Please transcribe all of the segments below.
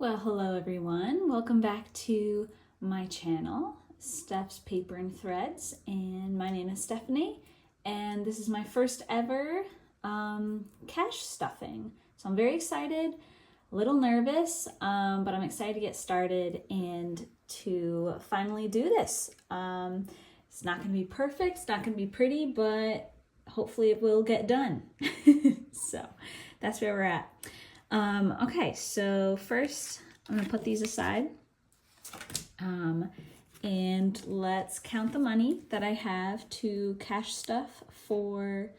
Well, hello everyone. Welcome back to my channel, Steph's Paper and Threads, and my name is Stephanie, and this is my first ever cash stuffing. So I'm very excited, a little nervous, but I'm excited to get started and to finally do this. It's not going to be perfect, it's not going to be pretty, but hopefully it will get done. So that's where we're at. Okay, so first I'm gonna put these aside and let's count the money that I have to cash stuff for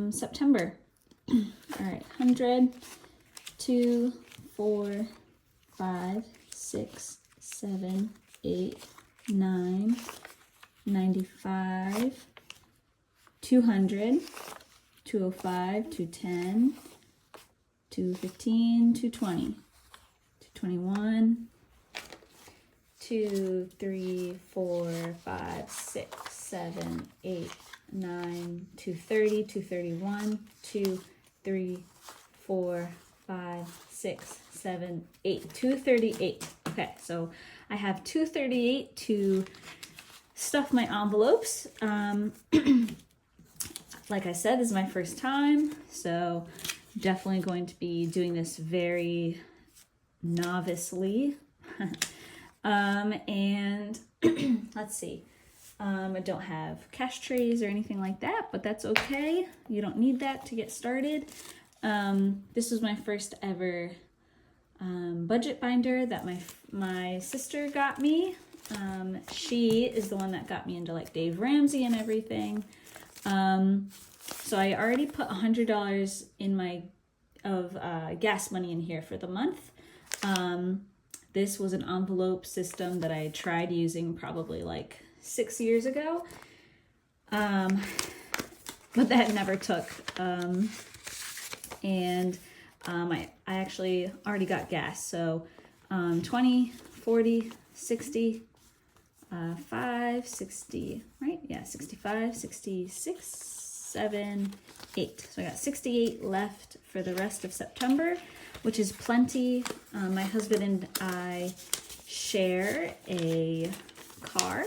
September. All right, 100, 2, 4, 5, 6, 7, 8, 9, 95, 200, 205, 210, 215, 220, 221, 2, 3, 4, 5, 6, 7, 8, 9, 230, 231, 2, 3, 4, 5, 6, 7, 8, 238. Okay, so I have 238 to stuff my envelopes. Like I said, this is my first time, so definitely going to be doing this very novicely. And let's see. I don't have cash trays or anything like that, but that's okay. You don't need that to get started. This was my first ever budget binder that my sister got me. She is the one that got me into like Dave Ramsey and everything. So I already put $100 in my gas money in here for the month. This was an envelope system that I tried using probably like 6 years ago, but that never took. I actually already got gas, so 20, 40, 60, 5, 60, right? Yeah, 65, 66, 7, 8. So I got 68 left for the rest of September, which is plenty. My husband and I share a car.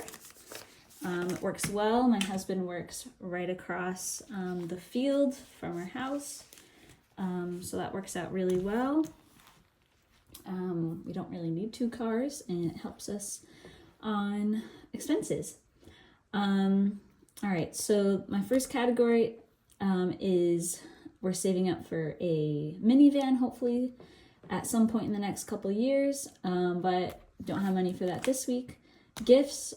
It works well. My husband works right across the field from our house. So that works out really well. We don't really need 2 cars, and it helps us on expenses. All right, so my first category is we're saving up for a minivan, hopefully at some point in the next couple years, but don't have money for that this week. Gifts,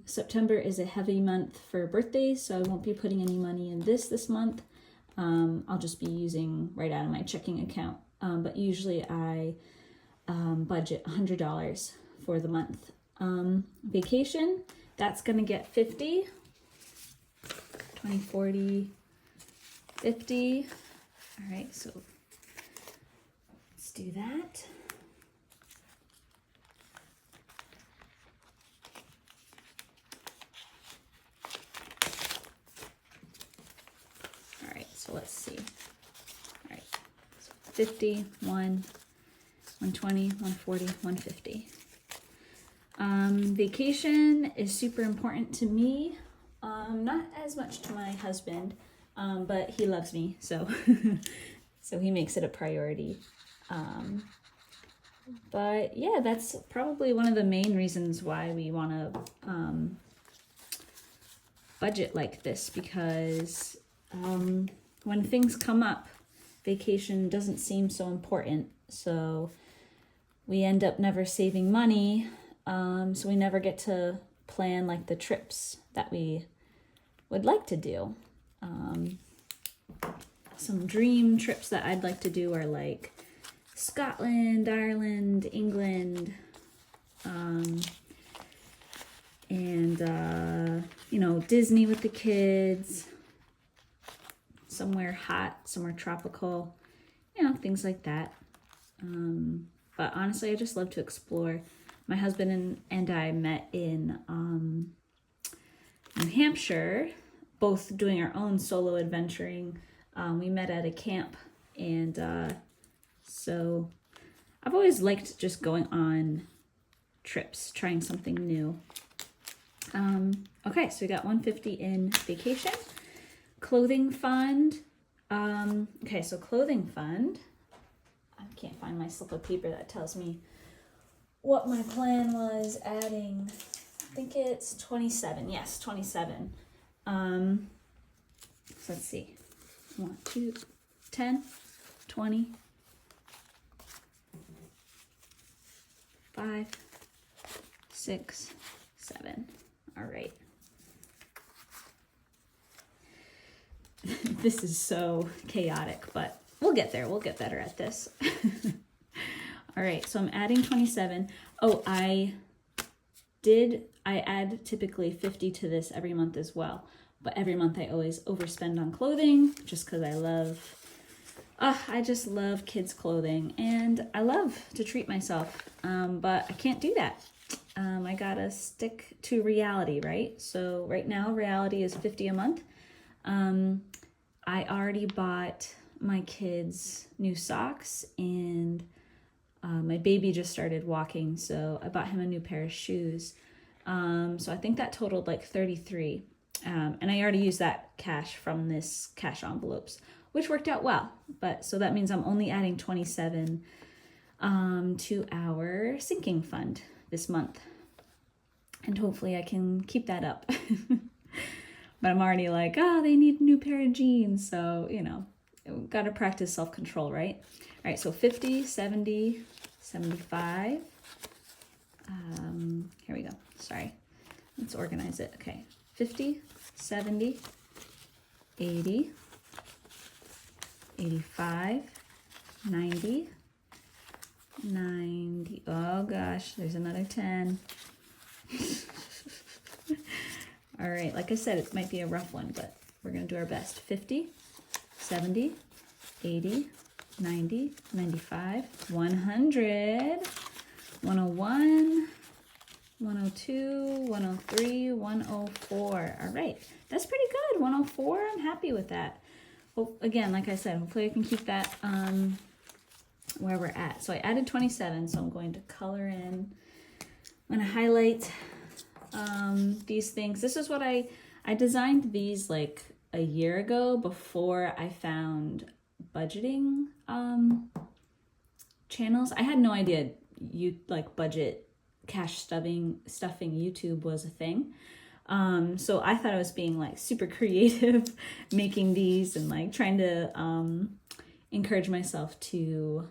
September is a heavy month for birthdays, so I won't be putting any money in this month. I'll just be using right out of my checking account, but usually I budget $100 for the month. Vacation, that's gonna get 50, 20, 40, 50. All right, so let's do that. All right, so let's see. All right, so 50, 120, 140, 150. Vacation is super important to me. Not as much to my husband, but he loves me, so so he makes it a priority. But yeah, that's probably one of the main reasons why we want to budget like this, because when things come up, vacation doesn't seem so important, so we end up never saving money. So we never get to plan like the trips that we would like to do. Some dream trips that I'd like to do are like Scotland, Ireland, England, and Disney with the kids, somewhere hot, somewhere tropical, things like that. But honestly, I just love to explore. My husband and I met in New Hampshire, both doing our own solo adventuring. We met at a camp, and so I've always liked just going on trips, trying something new. Okay, so we got 150 in vacation. Clothing fund. Okay, so clothing fund. I can't find my slip of paper that tells me what my plan was adding. I think it's 27. Yes, 27. So let's see. 1, 2, 10, 20, 5, 6, 7. All right. This is so chaotic, but we'll get there. We'll get better at this. All right, so I'm adding 27. Oh, I add typically 50 to this every month as well. But every month I always overspend on clothing just because I just love kids' clothing and I love to treat myself. But I can't do that. I gotta stick to reality, right? So right now reality is 50 a month. I already bought my kids new socks and my baby just started walking, so I bought him a new pair of shoes. So I think that totaled like 33. And I already used that cash from this cash envelopes, which worked out well. But so that means I'm only adding 27 to our sinking fund this month. And hopefully I can keep that up. But I'm already like, oh, they need a new pair of jeans. So, you know, got to practice self-control, right? All right, so 50, 70, 75. Here we go. Sorry. Let's organize it. Okay. 50, 70, 80, 85, 90, 90. Oh gosh, there's another 10. All right, like I said, it might be a rough one, but we're going to do our best. 50, 70, 80, 90, 95, 100, 101, 102, 103, 104. All right, that's pretty good. 104, I'm happy with that. Well, again, like I said, hopefully I can keep that where we're at. So I added 27, so I'm going to color in. I'm going to highlight these things. This is what I designed these like a year ago before I found budgeting channels. I had no idea budget cash stuffing YouTube was a thing. So I thought I was being like super creative making these and like trying to encourage myself to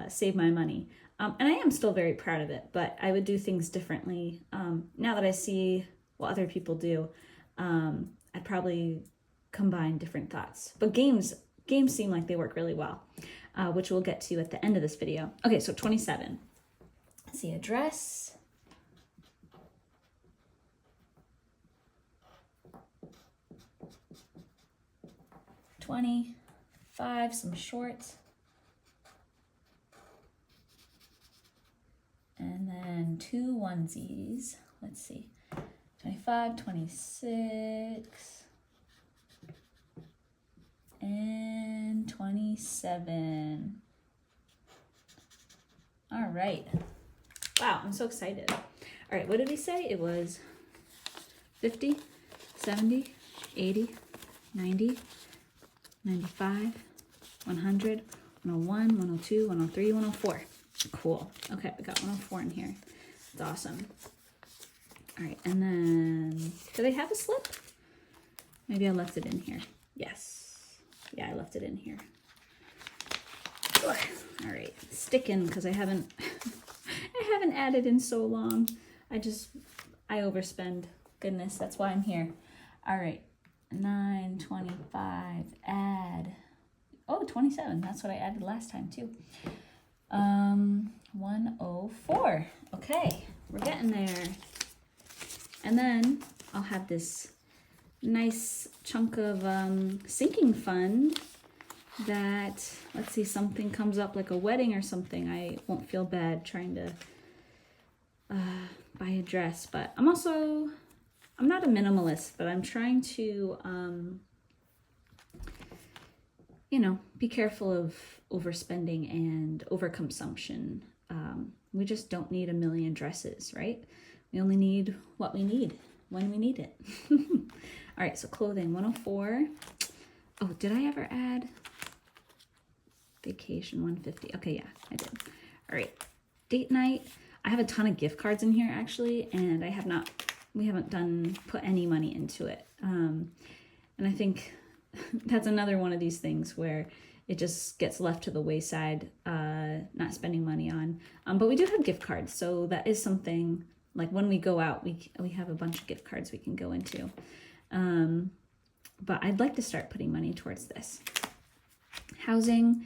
save my money. And I am still very proud of it, but I would do things differently. Now that I see what other people do, I'd probably combine different thoughts. But games seem like they work really well, which we'll get to at the end of this video. Okay, so 27. Let's see, a dress. $25, some shorts. And then 2 onesies. Let's see. 25, 26, and 27. All right. Wow, I'm so excited. All right, what did we say? It was 50, 70, 80, 90, 95, 100, 101, 102, 103, 104. Cool. Okay, we got 104 in here. That's awesome. All right, and then, do they have a slip? Maybe I left it in here. Yes. Yeah, I left it in here. All right, sticking because I haven't added in so long. I overspend. Goodness, that's why I'm here. All right, 925, add. Oh, 27. That's what I added last time too. 104. Okay, we're getting there. And then I'll have this nice chunk of sinking fund that, let's see, something comes up like a wedding or something. I won't feel bad trying to buy a dress, but I'm not a minimalist, but I'm trying to, be careful of overspending and overconsumption. we just don't need a million dresses, right? We only need what we need when we need it. All right, so clothing, 104. Oh, did I ever add vacation, 150? Okay, yeah, I did. All right, date night. I have a ton of gift cards in here actually, and we haven't put any money into it. And I think that's another one of these things where it just gets left to the wayside, not spending money on. But we do have gift cards, so that is something, like when we go out, we have a bunch of gift cards we can go into. But I'd like to start putting money towards this. Housing,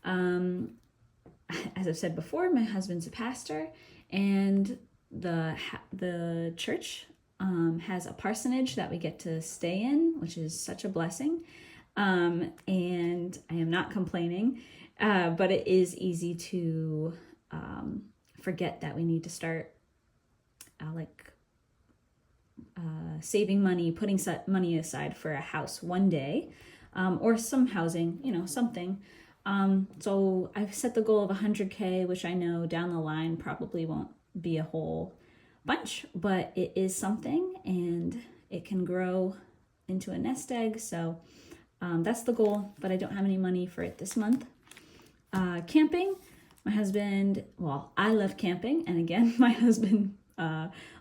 as I've said before, my husband's a pastor, and the church has a parsonage that we get to stay in, which is such a blessing. And I am not complaining, but it is easy to forget that we need to start saving money, putting money aside for a house one day, or some housing, something. So I've set the goal of 100K, which I know down the line probably won't be a whole bunch, but it is something, and it can grow into a nest egg. So that's the goal, but I don't have any money for it this month. Camping, my husband, I love camping, and again, my husband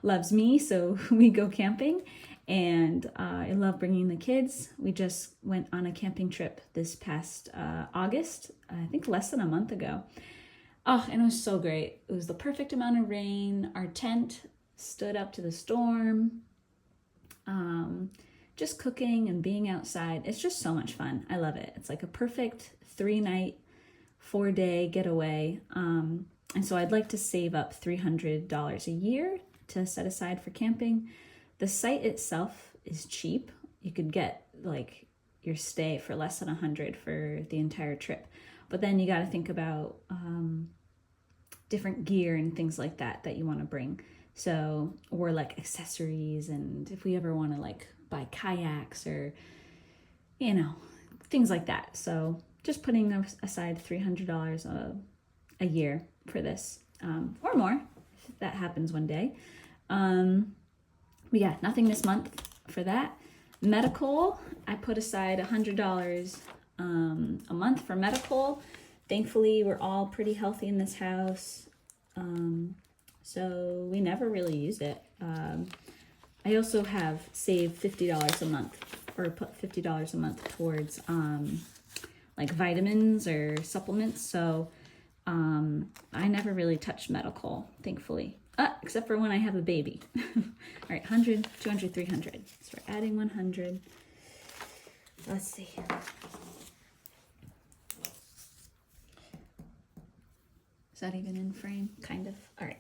loves me, so we go camping, and I love bringing the kids. We just went on a camping trip this past August, I think less than a month ago. Oh, and it was so great. It was the perfect amount of rain. Our tent stood up to the storm. Just cooking and being outside. It's just so much fun. I love it. It's like a perfect 3-night, 4-day getaway. And so I'd like to save up $300 a year to set aside for camping. The site itself is cheap. You could get like your stay for less than $100 for the entire trip. But then you got to think about different gear and things like that you want to bring. So, or like accessories, and if we ever want to like buy kayaks or, things like that. So just putting aside $300 a year for this, or more, if that happens one day. But yeah, nothing this month for that. Medical, I put aside $100 a month for medical. Thankfully, we're all pretty healthy in this house, so we never really use it. I also have saved $50 a month, or put $50 a month towards like vitamins or supplements. So I never really touch medical, thankfully, except for when I have a baby. All right, 100, 200, 300. So we're adding 100. Let's see. Is that even in frame? Kind of. All right.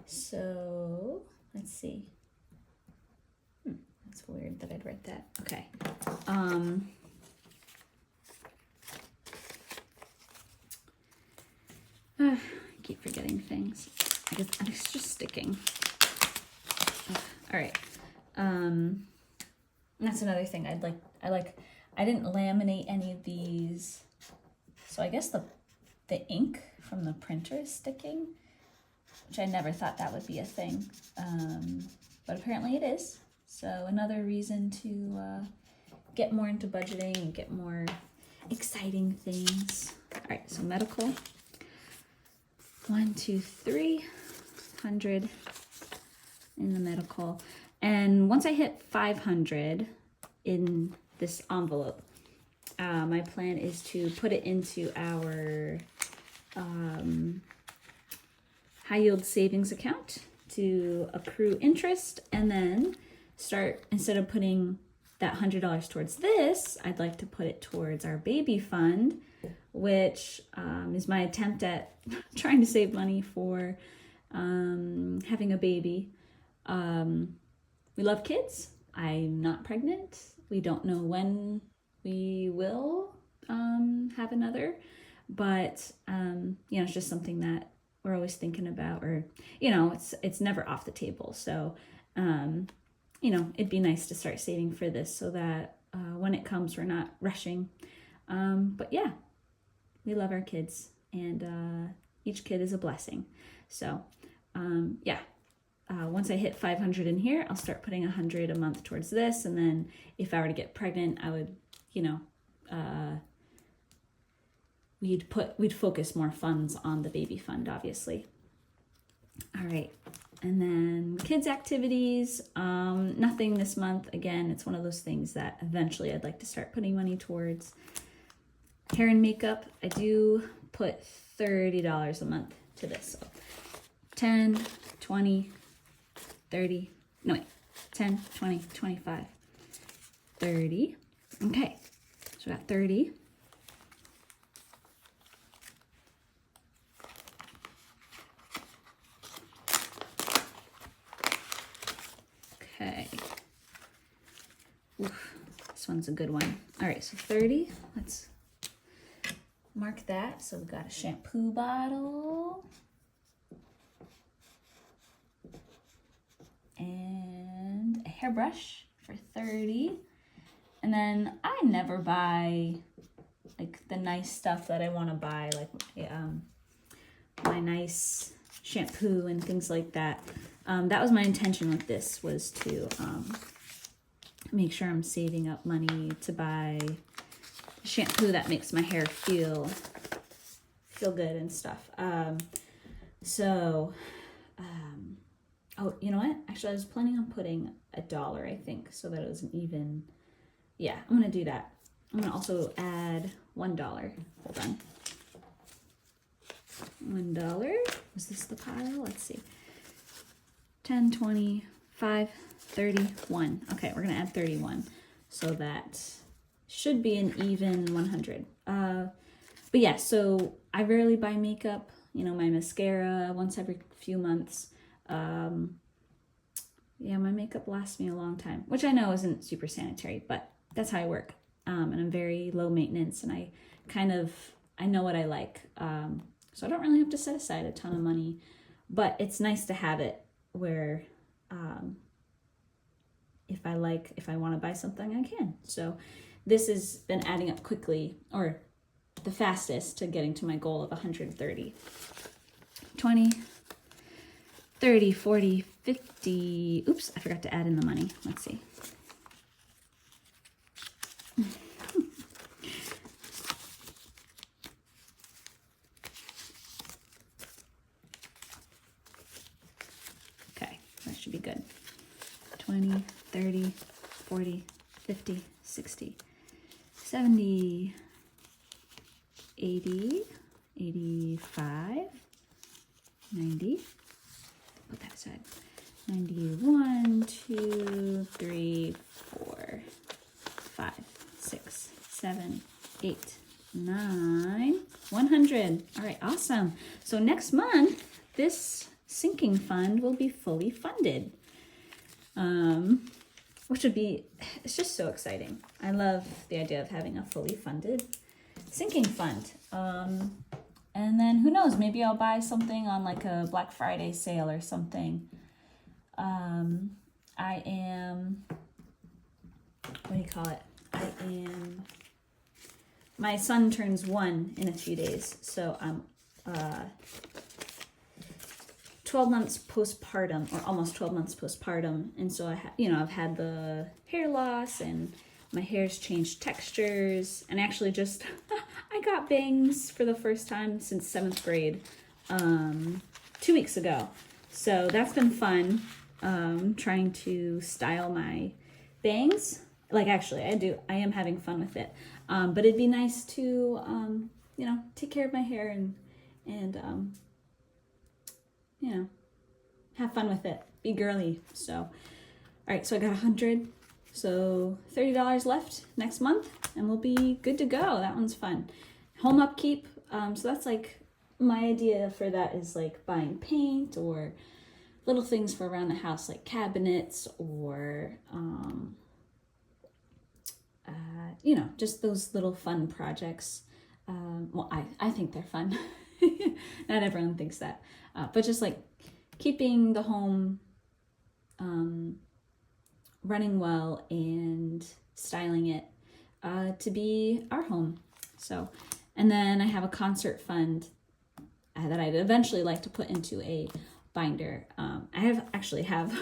So let's see. That's weird that I'd write that. Okay. I keep forgetting things. I guess it's just sticking. All right. That's another thing I didn't laminate any of these. So I guess the ink from the printer is sticking, which I never thought that would be a thing. But apparently it is. So another reason to get more into budgeting and get more exciting things. All right, so medical. 1, 2, 300 in the medical. And once I hit 500 in this envelope, my plan is to put it into our high yield savings account to accrue interest, and then start, instead of putting that $100 towards this, I'd like to put it towards our baby fund, which is my attempt at trying to save money for having a baby. We love kids. I'm not pregnant. We don't know when we will have another, but it's just something that we're always thinking about, or it's never off the table. So it'd be nice to start saving for this so that when it comes, we're not rushing. But yeah, we love our kids, and each kid is a blessing. So yeah, once I hit 500 in here, I'll start putting 100 a month towards this. And then if I were to get pregnant, I would, you know, we'd focus more funds on the baby fund, obviously. All right. And then kids activities, nothing this month. Again, it's one of those things that eventually I'd like to start putting money towards. Hair and makeup, I do put $30 a month to this. So 10, 20, 30, no wait, 10, 20, 25, 30. Okay, so we got 30. Okay. Oof, this one's a good one. All right, so 30, let's mark that. So we've got a shampoo bottle. And a hairbrush for 30. And then I never buy like the nice stuff that I want to buy, like my nice shampoo and things like that. That was my intention with this, was to make sure I'm saving up money to buy shampoo that makes my hair feel good and stuff. Oh, you know what? Actually, I was planning on putting $1, I think, so that it was an even. Yeah, I'm gonna do that. I'm gonna also add $1. Hold on. $1. Was this the pile? Let's see. 10, 20, 5, 31. Okay, we're gonna add 31. So that should be an even 100. But yeah, so I rarely buy makeup. You know, my mascara once every few months. Yeah, my makeup lasts me a long time, which I know isn't super sanitary, but that's how I work. And I'm very low maintenance, and I know what I like. So I don't really have to set aside a ton of money, but it's nice to have it where, if I want to buy something, I can. So this has been adding up quickly, or the fastest, to getting to my goal of 130. 20, 30, 40, 50. Oops, I forgot to add in the money. Let's see. Okay, that should be good. 20, 30, 40, 50, 60, 70, 80, 85, 90. Put that aside. 91, 2, 3, 4, 5, 6, 7, 8, 9, 100. All right, awesome. So next month, this sinking fund will be fully funded, which would be, it's just so exciting. I love the idea of having a fully funded sinking fund. And then who knows, maybe I'll buy something on like a Black Friday sale or something. I am, what do you call it? My son turns 1 in a few days. So I'm 12 months postpartum, or almost 12 months postpartum. And so I've had the hair loss, and my hair's changed textures, and actually just, I got bangs for the first time since 7th grade, 2 weeks ago. So that's been fun, trying to style my bangs. Like, actually, I am having fun with it. But it'd be nice to, take care of my hair and have fun with it, be girly. So, all right, so I got 100. So $30 left next month, and we'll be good to go. That one's fun. Home upkeep. So that's like, my idea for that is like buying paint or little things for around the house, like cabinets or, just those little fun projects. Well, I think they're fun. Not everyone thinks that. But just like keeping the home running well and styling it to be our home. So, And then I have a concert fund that I'd eventually like to put into a binder. I actually have,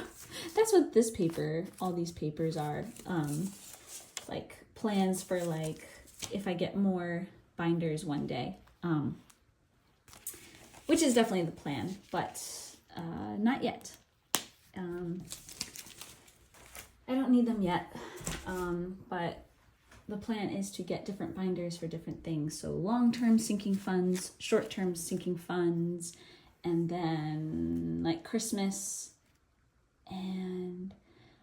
that's what this paper, all these papers are, like plans for like if I get more binders one day, which is definitely the plan, but not yet. I don't need them yet, but the plan is to get different binders for different things. So long-term sinking funds, short-term sinking funds, and then like Christmas. And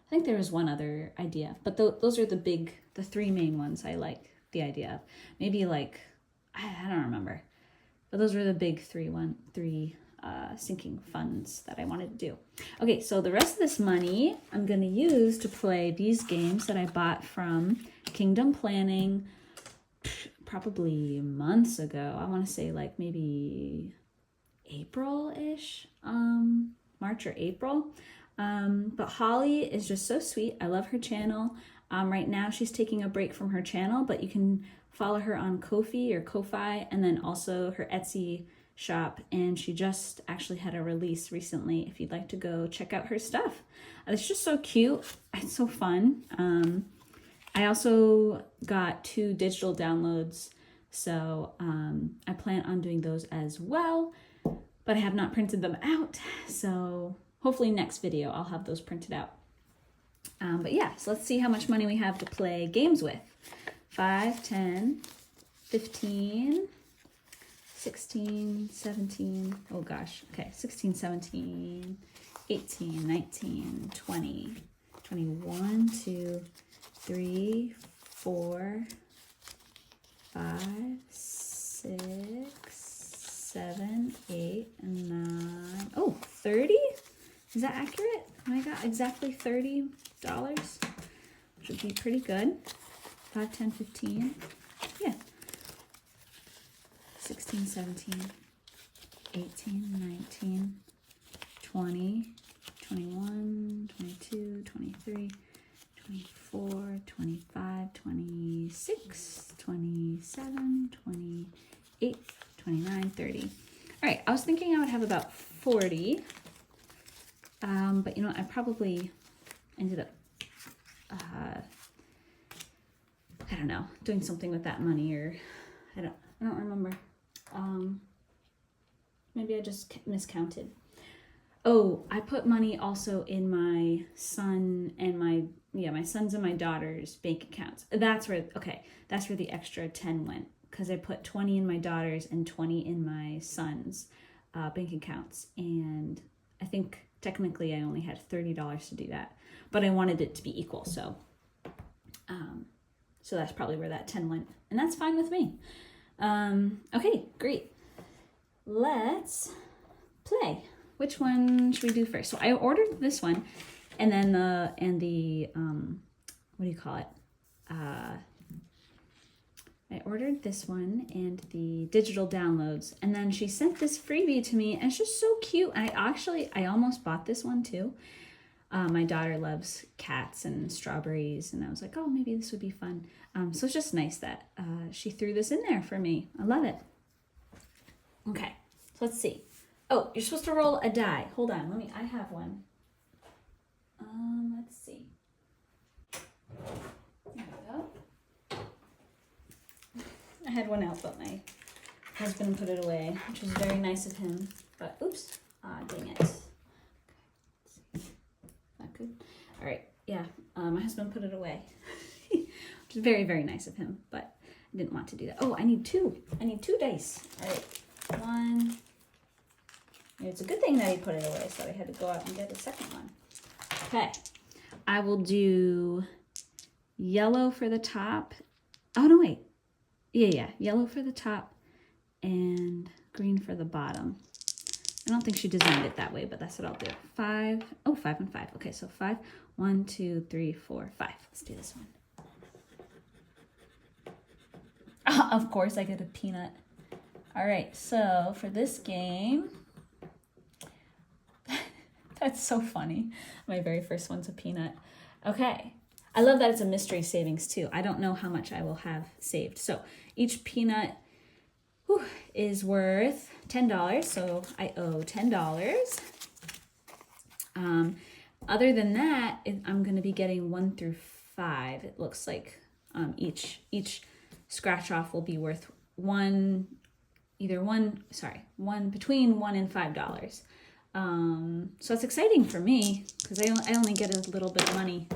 I think there was one other idea, but those are the three main ones I like the idea of. Maybe like, I don't remember, but those were the big three sinking funds that I wanted to do. Okay, so the rest of this money I'm going to use to play these games that I bought from Kingdom Planning probably months ago. I want to say like maybe April-ish, March or April. But Holly is just so sweet. I love her channel. Right now she's taking a break from her channel, but you can follow her on Ko-fi or Ko-fi, and then also her Etsy shop, and she just actually had a release recently if you'd like to go check out her stuff. It's just so cute. It's so fun. I also got 2 digital downloads, so I plan on doing those as well, but I have not printed them out, so hopefully next video I'll have those printed out. But yeah, so let's see how much money we have to play games with. 5, 10, 15, 16, 17, oh gosh, okay, 16, 17, 18, 19, 20, 21, 2, 3, 4, 5, 6, 7, 8, and 9, oh, 30? Is that accurate? I got exactly $30, which would be pretty good. 5, 10, 15, yeah. 16, 17, 18, 19, 20, 21, 22, 23, 24, 25, 26, 27, 28, 29, 30. All right, I was thinking I would have about 40, but you know, I probably ended up, I don't know, doing something with that money, or I don't remember. Maybe I just miscounted. Oh, I put money also in my son and my son's and my daughter's bank accounts. That's where the extra 10 went, because I put 20 in my daughter's and 20 in my son's bank accounts. And I think technically I only had $30 to do that, but I wanted it to be equal. So that's probably where that 10 went, and that's fine with me. Okay, great. Let's play. Which one should we do first? So I ordered this one, and then the what do you call it? I ordered this one and the digital downloads, and then she sent this freebie to me, and it's just so cute. And I almost bought this one too. My daughter loves cats and strawberries, and I was like, oh, maybe this would be fun. So it's just nice that she threw this in there for me. I love it. Okay, so let's see. Oh, you're supposed to roll a die. Hold on, I have one. Let's see. There we go. I had one out, but my husband put it away, which was very nice of him. But oops, dang it. Okay, not good. All right, yeah, my husband put it away, which is very, very nice of him, but I didn't want to do that. Oh, I need 2. I need 2 dice. All right, 1. It's a good thing that he put it away, so I had to go out and get a second one. Okay, I will do yellow for the top. Oh, no, wait. Yeah, yellow for the top and green for the bottom. I don't think she designed it that way, but that's what I'll do. 5. Oh, 5 and 5. Okay, so 5. 1, 2, 3, 4, 5. Let's do this one. Of course, I get a peanut. All right, so for this game... That's so funny. My very first one's a peanut. Okay. I love that it's a mystery savings too. I don't know how much I will have saved. So each peanut is worth $10. So I owe $10. Other than that, I'm going to be getting 1 through 5. It looks like each scratch off will be worth one between $1 and $5. So it's exciting for me because I only get a little bit of money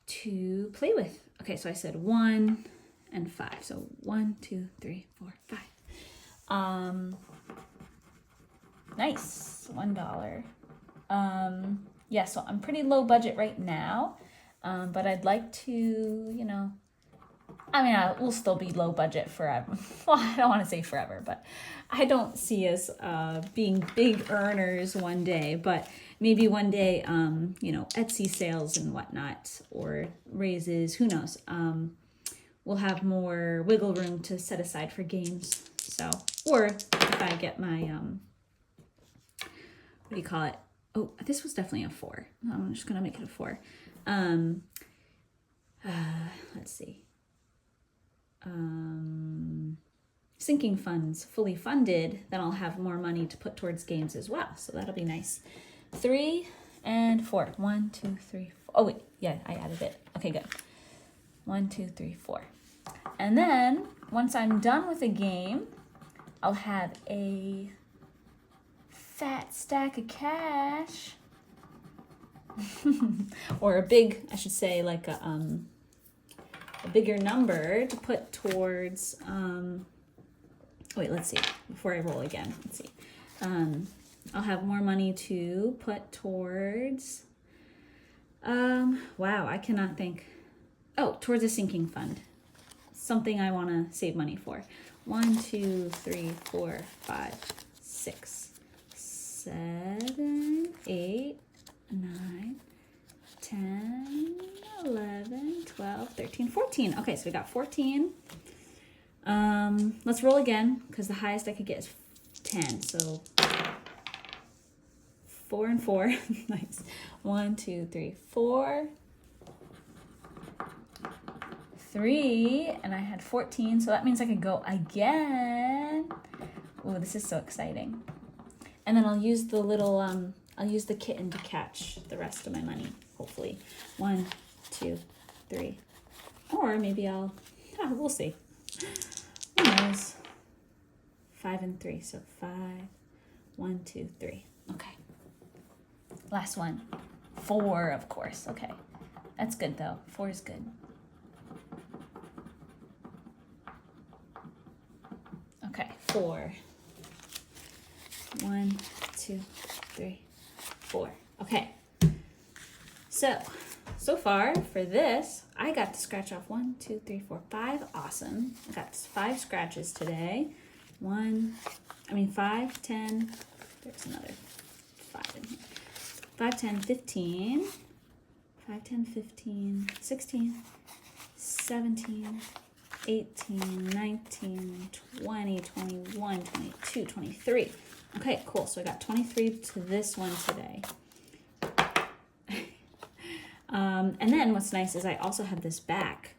to play with. Okay, so I said 1 and 5. So 1, 2, 3, 4, 5. Nice, $1. Yeah, so I'm pretty low budget right now, but I'd like to, we'll still be low budget forever. Well, I don't want to say forever, but I don't see us being big earners one day, but maybe one day, Etsy sales and whatnot, or raises, who knows. We'll have more wiggle room to set aside for games. So, or if I get my, what do you call it? Oh, this was definitely a 4. I'm just going to make it a 4. Let's see. Sinking funds fully funded, then I'll have more money to put towards games as well. So that'll be nice. 3 and 4. 1, 2, 3, 4. Oh, wait. Yeah, I added it. Okay, good. 1, 2, 3, 4. And then once I'm done with a game, I'll have a fat stack of cash. Or a big, I should say, like a bigger number to put towards, wait, let's see, before I roll again, let's see. I'll have more money to put towards, wow, I cannot think. Oh, towards a sinking fund. Something I want to save money for. 1, 2, 3, 4, 5, 6, 7, 8, 9, 10, 11, 12, 13, 14. Okay, so we got 14. Let's roll again because the highest I could get is 10. So 4 and 4. Nice. 1, 2, 3, 4. 3, and I had 14, so that means I could go again. Oh, this is so exciting. And then I'll use the little, I'll use the kitten to catch the rest of my money, hopefully. 1, 2, 3. Or maybe we'll see. Who knows? 5 and 3, so 5, 1, 2, 3. Okay. Last one. 4, of course. Okay. That's good, though. 4 is good. Okay, 4. 1, 2, 3, 4. Okay. So far for this, I got to scratch off 1, 2, 3, 4, 5. Awesome. I got 5 scratches today. 5, 10. There's another 5 in here. 5, 10, 15. 5, 10, 15, 16, 17, 18, 19, 20, 21, 22, 23. Okay, cool. So I got 23 to this one today. And then what's nice is I also have this back.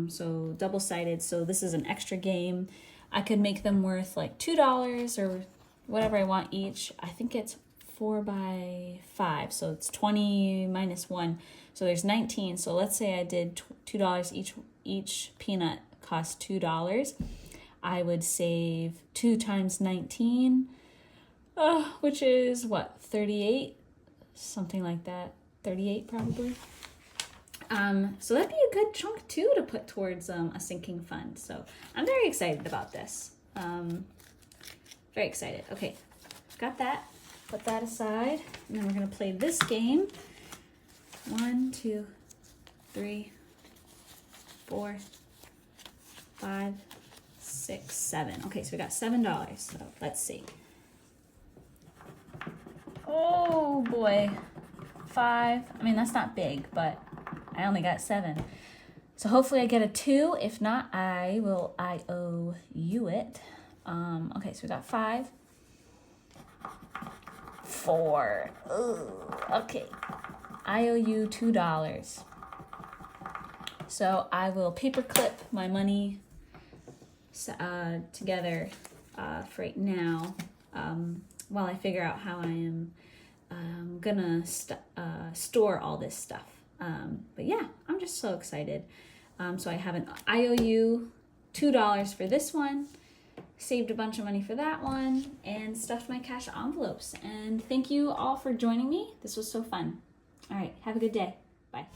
So double-sided. So this is an extra game. I could make them worth like $2 or whatever I want each. I think it's 4 by 5. So it's 20 minus 1. So there's 19. So let's say I did $2 each. Each peanut cost $2. I would save 2 times 19, which is what, 38? Something like that. 38 probably. So that'd be a good chunk too to put towards a sinking fund. So I'm very excited about this. Very excited. Okay, got that. Put that aside. And then we're going to play this game. 1, 2, 3, 4, 5, 6, 7. Okay, so we got $7. So let's see. Oh boy. 5. I mean, that's not big, but I only got 7. So hopefully I get a 2. If not, I owe you it. Okay, so we got 5. 4. Ooh, okay. I owe you $2. So I will paperclip my money together for right now, while I figure out how I am gonna store all this stuff. But yeah, I'm just so excited. So I have an IOU $2 for this one, saved a bunch of money for that one, and stuffed my cash envelopes. And thank you all for joining me. This was so fun. All right, have a good day. Bye.